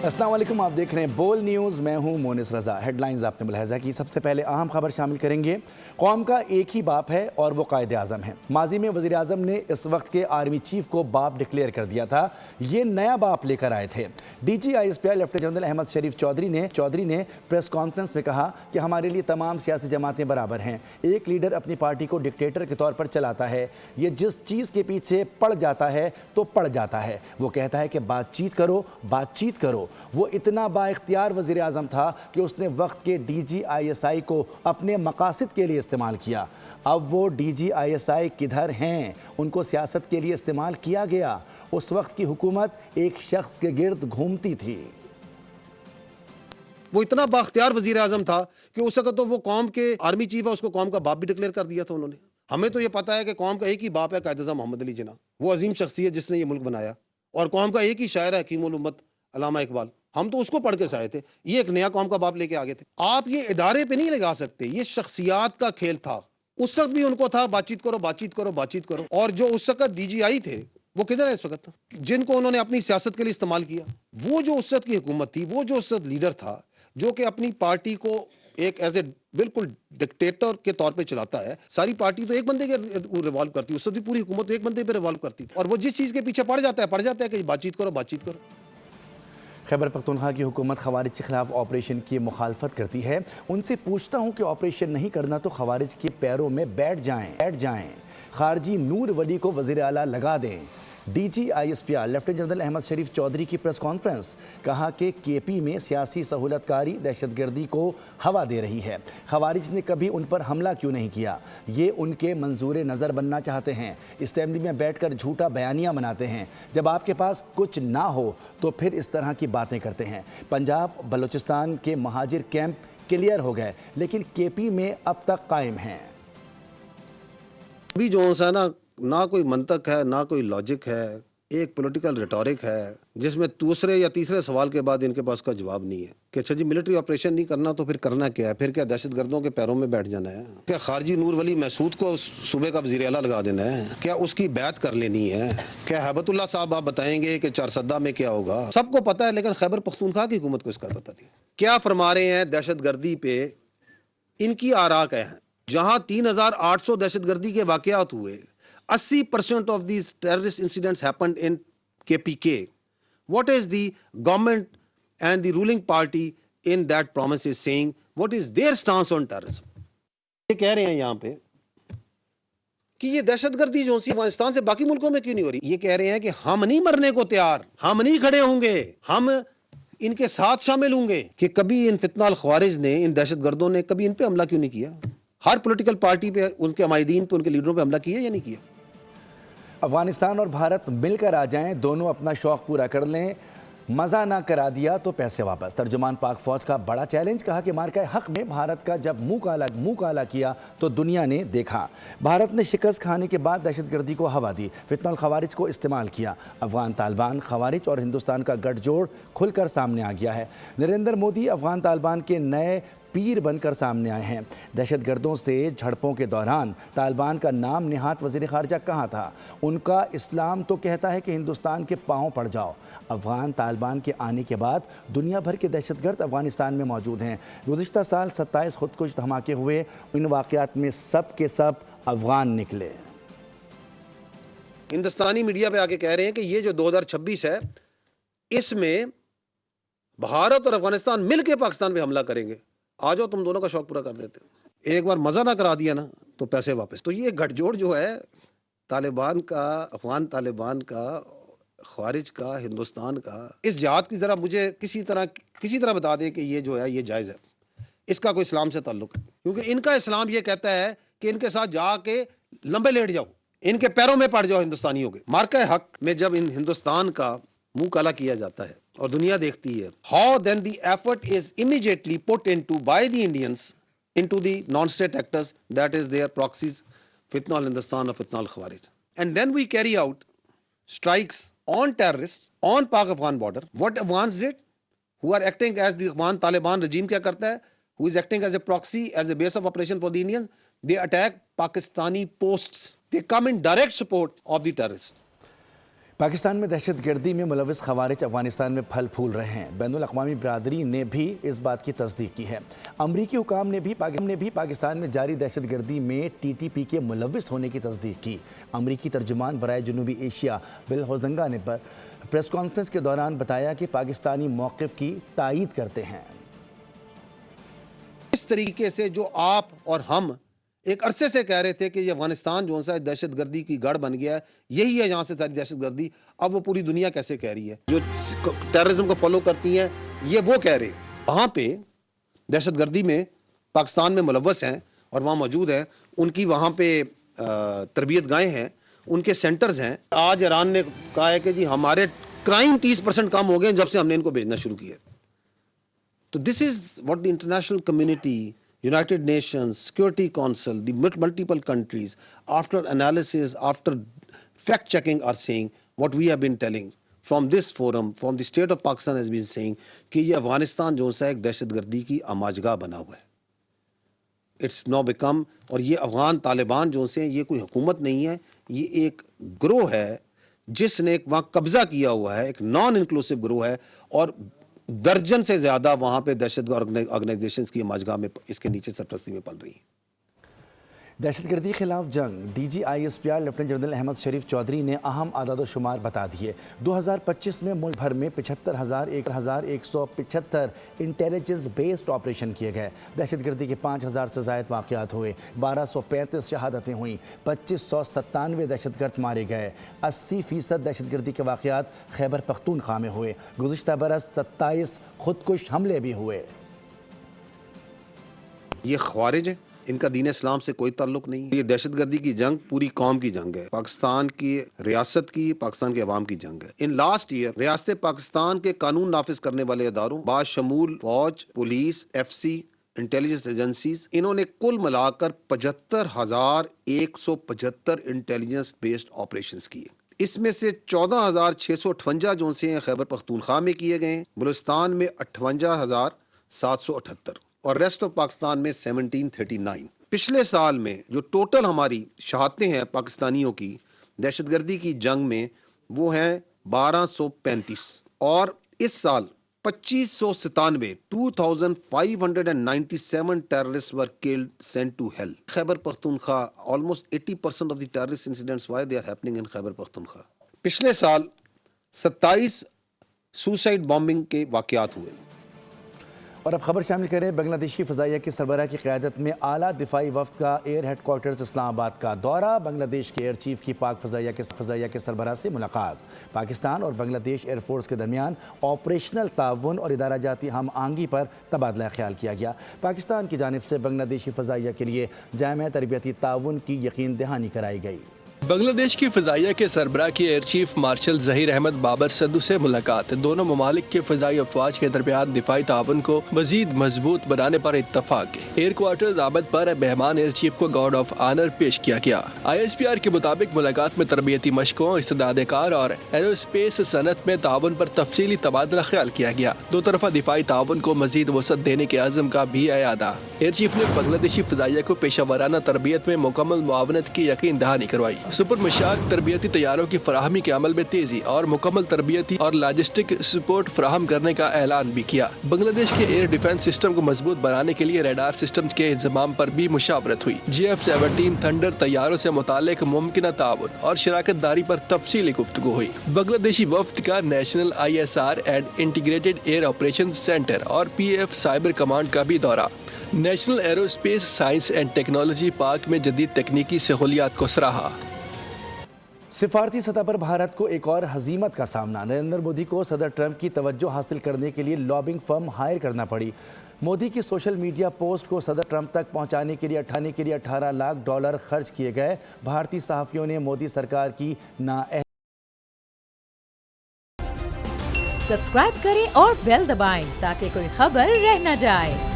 अस्सलाम वालेकुम, आप देख रहे हैं बोल न्यूज़। मैं हूं मोनिस रज़ा। हेडलाइंस आपने मुलाहिज़ा की। सबसे पहले अहम खबर शामिल करेंगे। कौम का एक ही बाप है और वो कायदे आज़म है। माजी में वज़ीर आज़म ने इस वक्त के आर्मी चीफ को बाप डिक्लेयर कर दिया था। ये नया बाप लेकर आए थे। DGISPI lieutenant general Ahmed Sharif Chaudhry ने प्रेस कॉन्फ्रेंस में कहा कि हमारे लिए तमाम सियासी जमातें बराबर हैं। एक लीडर अपनी पार्टी को डिक्टेटर के तौर पर चलाता है। ये जिस चीज़ के पीछे पड़ जाता है तो पड़ जाता है। वो कहता है कि बातचीत करो। वो इतना बाइख्तियार वज़ीर आज़म था कि उसने वक्त के DGISI को अपने मकासद के लिए इस्तेमाल किया। अब वो DGISI किधर हैं? उनको सियासत के लिए इस्तेमाल किया गया। उस वक्त की हुकूमत एक शख्स के गिर्द घूमती थी। वो इतना बाख्तियार वज़ीर आज़म था कि उस वक्त तो वो कौम के आर्मी चीफ है, उसको कौम का बाप भी डिक्लेयर कर दिया था उन्होंने। हमें तो ये पता है कि कौम का एक ही बाप है, कायद-ए-आज़म मोहम्मद अली जिन्ना। वो अजीम शख्सियत जिसने ये मुल्क बनाया, और कौम का एक ही शायर है हकीमुल उम्मत अल्लामा इकबाल। हम तो उसको पढ़ के से आए थे। ये एक नया कौम का बाप लेके आगे थे। आप ये इदारे पे नहीं लगा सकते, ये शख्सियात का खेल था। उस वक्त भी उनको था बातचीत करो। और जो उस वक्त DGI थे वो किधर है इस वक्त, जिनको उन्होंने अपनी सियासत के लिए इस्तेमाल किया? वो जो उस वक्त की हुकूमत थी, वो जो उस वक्त लीडर था, जो कि अपनी पार्टी को एक एज ए बिल्कुल डिक्टेटर के तौर पे चलाता है। सारी पार्टी तो एक बंदे के रिवॉल्व करती है, उस वक्त भी पूरी हुकूमत तो एक बंदे पे रिवॉल्व करती थी। और वो जिस चीज़ के पीछे पड़ जाता है कि बातचीत करो। खैबर पख्तूनख्वा की हुकूमत खवारिज के खिलाफ ऑपरेशन की मुखालफत करती है। उनसे पूछता हूँ कि ऑपरेशन नहीं करना तो खवारिज के पैरों में बैठ जाएं। खारजी नूर वली को वज़ीर आला लगा दें। DGISPI lieutenant general Ahmed Sharif Chaudhary की प्रेस कॉन्फ्रेंस। कहा कि KP में सियासी सहूलतकारी दहशतगर्दी को हवा दे रही है। खवारिज ने कभी उन पर हमला क्यों नहीं किया? ये उनके मंजूर नज़र बनना चाहते हैं। असेंबली में बैठकर झूठा बयानियाँ बनाते हैं। जब आपके पास कुछ ना हो तो फिर इस तरह की बातें करते हैं। पंजाब बलूचिस्तान के महाजिर कैंप क्लियर हो गए, लेकिन KP में अब तक कायम हैं। अभी जो सा ना कोई मंतक है, ना कोई लॉजिक है, एक पॉलिटिकल रिटोरिक है, जिसमें दूसरे या तीसरे सवाल के बाद इनके पास का जवाब नहीं है कि अच्छा जी मिलिट्री ऑपरेशन नहीं करना तो फिर करना क्या है? फिर क्या दहशतगर्दों के पैरों में बैठ जाना है? क्या खारजी नूर वली महसूद को सूबे का वज़ीर आला लगा देना है? क्या उसकी बैत कर लेनी है? क्या हैबतुल्लाह साहब आप बताएंगे कि चारसद्दा में क्या होगा? सबको पता है, लेकिन खैबर पख्तूनख्वा की हुकूमत को इसका पता नहीं। क्या फरमा रहे हैं दहशतगर्दी पे? इनकी आरा क्या है? जहाँ 3800 दहशतगर्दी के वाक़यात हुए, 80% of these terrorist incidents happened in KPK. What is the government and the ruling party in that province is saying? What is their stance on terrorism? ये कह रहे हैं यहाँ पे कि ये दहशतगर्दी जो सी अफगानिस्तान से बाकी मुल्कों में क्यों नहीं हो रही? ये कह रहे हैं कि हम नहीं मरने को तैयार, हम नहीं खड़े होंगे, हम इनके साथ शामिल होंगे। कि कभी इन फितना अल ख्वारिज ने, इन दहशतगर्दों ने कभी इन पे हमला क्यों नहीं किया? हर पॉलिटिकल पार्टी पे, उनके अमायदीन पे, उनके लीडरों पे हमला किया या नहीं किया? अफगानिस्तान और भारत मिलकर आ जाएं, दोनों अपना शौक़ पूरा कर लें। मज़ा ना करा दिया तो पैसे वापस। तर्जुमान पाक फ़ौज का बड़ा चैलेंज। कहा कि मार्का हक में भारत का जब मुंह काला किया तो दुनिया ने देखा। भारत ने शिकस्त खाने के बाद दहशतगर्दी को हवा दी, फितनल खवारिज को इस्तेमाल किया। अफगान तालिबान, खवारिज और हिंदुस्तान का गठजोड़ खुलकर सामने आ गया है। नरेंद्र मोदी अफगान तालिबान के नए पीर बनकर सामने आए हैं। दहशतगर्दों से झड़पों के दौरान तालिबान का नाम निहात वज़ीर ख़ारजा कहाँ था? उनका इस्लाम तो कहता है कि हिंदुस्तान के पाँव पड़ जाओ। अफगान तालिबान के आने के बाद दुनिया भर के दहशतगर्द अफगानिस्तान में मौजूद हैं। गुज़िश्ता साल 27 खुदकुश धमाके हुए। इन वाक़यात में सब के सब अफगान निकले। हिंदुस्तानी मीडिया पे आके कह रहे हैं कि ये जो 2026 है, इसमें भारत और अफगानिस्तान मिलकर पाकिस्तान पे हमला करेंगे। आ जाओ, तुम दोनों का शौक पूरा कर देते हैं। एक बार मज़ा ना करा दिया ना तो पैसे वापस। तो ये गठजोड़ जो है तालिबान का, अफगान तालिबान का, ख्वारिज का, हिंदुस्तान का, इस जहाद की ज़रा मुझे किसी तरह बता दे कि ये जो है ये जायज़ है, इसका कोई इस्लाम से ताल्लुक़ है? क्योंकि इनका इस्लाम ये कहता है कि इनके साथ जाके लंबे लेट जाओ, इनके पैरों में पड़ जाओ हिंदुस्तानियों के। मार्का हक में जब इन हिंदुस्तान का मुंह काला किया जाता है और दुनिया देखती है, how then the effort is immediately put into by the Indians into the non-state actors, that is their proxies, Fitna al-Hindustan or Fitna al-Khawarij. And then we carry out strikes on terrorists on Pak-Afghan border. What Afghans did, who are acting as the Afghan Taliban regime क्या करता है, who is acting as a proxy, as a base of operation for the Indians, they attack Pakistani posts. They come in direct support of the terrorists. Pakistan में दहशत गर्दी में मुलविस खवारिज अफगानिस्तान में फल फूल रहे हैं। बैनुल अक़वामी बिरादरी ने भी इस बात की तस्दीक की है। अमरीकी हुकाम ने भी पाकिस्तान में जारी दहशत गर्दी में TTP के मुलविस होने की तस्दीक की। अमरीकी तर्जुमान बराए जनूबी एशिया बिल होजंगा ने प्रेस कॉन्फ्रेंस के दौरान बताया कि पाकिस्तानी मौक़िफ़ की तायीद करते हैं। इस तरीके से जो आप और हम एक अरसे से कह रहे थे कि ये अफगानिस्तान जो सा दहशत गर्दी की गढ़ बन गया है, यही है यहाँ से सारी दहशत गर्दी, अब वो पूरी दुनिया कैसे कह रही है। जो टेररिज्म को फॉलो करती हैं ये वो कह रहे, वहाँ पे दहशत गर्दी में पाकिस्तान में मुलव्वस हैं और वहाँ मौजूद हैं, उनकी वहाँ पे तरबियत गाहें हैं, उनके सेंटर्स हैं। आज ईरान ने कहा है कि जी हमारे क्राइम 30% कम हो गए जब से हमने इनको भेजना शुरू किया। तो this is what the international community, United Nations, Security Council, the multiple countries, after analysis, after fact-checking are saying what we have been telling from this forum, from the state of Pakistan has been saying कि ये अफगानिस्तान जो सा एक दहशतगर्दी की आमाजगाह बना हुआ है। It's now become, और ये अफगान तालिबान जो से ये कोई हुकूमत नहीं है, ये एक ग्रोह है जिसने वहाँ कब्जा किया हुआ है, एक नॉन इंक्लूसिव ग्रोह है और दर्जन से ज्यादा वहां पे दहशत ऑर्गेनाइजेशंस की मजगा में इसके नीचे सरपरस्ती में पल रही हैं। दहशतगर्दी के खिलाफ जंग DG ISPR lieutenant general Ahmed Sharif Chaudhry ने अहम आदाद शुमार बता दिए। 2025 में मुल्क भर में 75,175 इंटेलिजेंस बेस्ड ऑपरेशन किए गए। दहशतगर्दी के 5,000 से ज़ायद वाक़यात हुए, 1235 शहादतें हुई, 2597 दहशतगर्द मारे गए। 80% दहशतगर्दी के वाक़यात खैबर पख्तूनख्वा में हुए। गुज़िश्ता बरस 27 खुदकुश हमले भी हुए। ये ख्वारिज है, इनका दीन इस्लाम से कोई ताल्लुक नहीं है। ये दहशतगर्दी की जंग पूरी कौम की जंग है, पाकिस्तान की रियासत की, पाकिस्तान के अवाम की जंग है। इन लास्ट ईयर रियासत पाकिस्तान के कानून नाफिज करने वाले इदारों बाशमूल फौज, पुलिस, FC, इंटेलिजेंस एजेंसीज, इन्होंने कुल मिलाकर 75,175 इंटेलिजेंस बेस्ड ऑपरेशंस किए। इसमें से 14,658 जो से खैबर पख्तूनख्वा में किए गए, बलूचिस्तान में 58,778 और रेस्ट ऑफ पाकिस्तान में 1739। पिछले साल में जो टोटल हमारी शहादतें हैं पाकिस्तानियों की दहशतगर्दी की जंग में वो हैं 1235 और इस साल 2597 2597 terrorists were killed, sent to hell. Khyber Pakhtunkhwa, almost 80% of the terrorist incidents why they are happening in Khyber Pakhtunkhwa. पिछले साल 27 सुसाइड बॉम्बिंग के वाक़यात हुए। और अब खबर शामिल करें बांग्लादेशी फ़ज़ाइया की सरबराह की क़यादत में आला दिफाई वफ़द का एयर हेडक्वार्टर्स इस्लामाबाद का दौरा। बांग्लादेश के एयर चीफ की पाक फ़ज़ाइया के सरबराह से मुलाकात। पाकिस्तान और बांग्लादेश एयरफोर्स के दरमियान ऑपरेशनल ताउन और इदारा जाती हम आंगी पर तबादला ख्याल किया गया। पाकिस्तान की जानिब से बांग्लादेशी फ़ज़ाइया के लिए जामिया तरबियती ताउन की यकीन दहानी कराई गई। बांग्लादेश की फ़ज़ाइया के सरबराह की air chief marshal Zaheer Ahmed Babar Sidhu से मुलाकात। दोनों ममालिक के फ़ज़ाई अफ़वाज के दरमियान दिफाई ताउन को मज़ीद मजबूत बनाने पर इत्तफ़ाक़। एयर क्वार्टर्स आमद पर मेहमान एयर चीफ को गार्ड ऑफ ऑनर पेश किया गया। ISPR के मुताबिक मुलाकात में तरबियती मशकों, इस्तेदाद कार और एरोस्पेस सनत में ताउन पर तफसीली तबादला ख्याल किया गया। दो तरफा दिफाई ताउन को मज़ीद वसअत देने के अज़म का भी अयादा। एयर चीफ ने बांग्लादेशी फ़ज़ाइया को पेशा वराना तरबियत में मुकम्मल मुआवनत की यकीन दहानी करवाई। सुपर मशाक तरबियती तैयारों की फराहमी के अमल में तेजी और मुकम्मल तरबियती और लॉजिस्टिक सपोर्ट फराहम करने का ऐलान भी किया। बांग्लादेश के एयर डिफेंस सिस्टम को मजबूत बनाने के लिए रेडार सिस्टम के इंतजाम पर भी मुशावरत हुई। GF-17 थंडर तैयारों से मुतालिक मुमकिन ताउन और शराकत दारी पर तफसीली गुफ्तगू हुई। बांग्लादेशी वफ्द का national ISR and integrated air operation centre और PF साइबर कमांड का भी दौरा। National aerospace science and technology park में जदीद तकनीकी सहूलियात को सराहा। सिफारती सतह पर भारत को एक और हजीमत का सामना। नरेंद्र मोदी को सदर ट्रंप की तवज्जो हासिल करने के लिए लॉबिंग फर्म हायर करना पड़ी। मोदी की सोशल मीडिया पोस्ट को सदर ट्रंप तक पहुंचाने के लिए $18 लाख खर्च किए गए। भारतीय सहाफ़ियों ने मोदी सरकार की सब्सक्राइब करें और बेल दबाएं ताकि कोई खबर रह न जाए।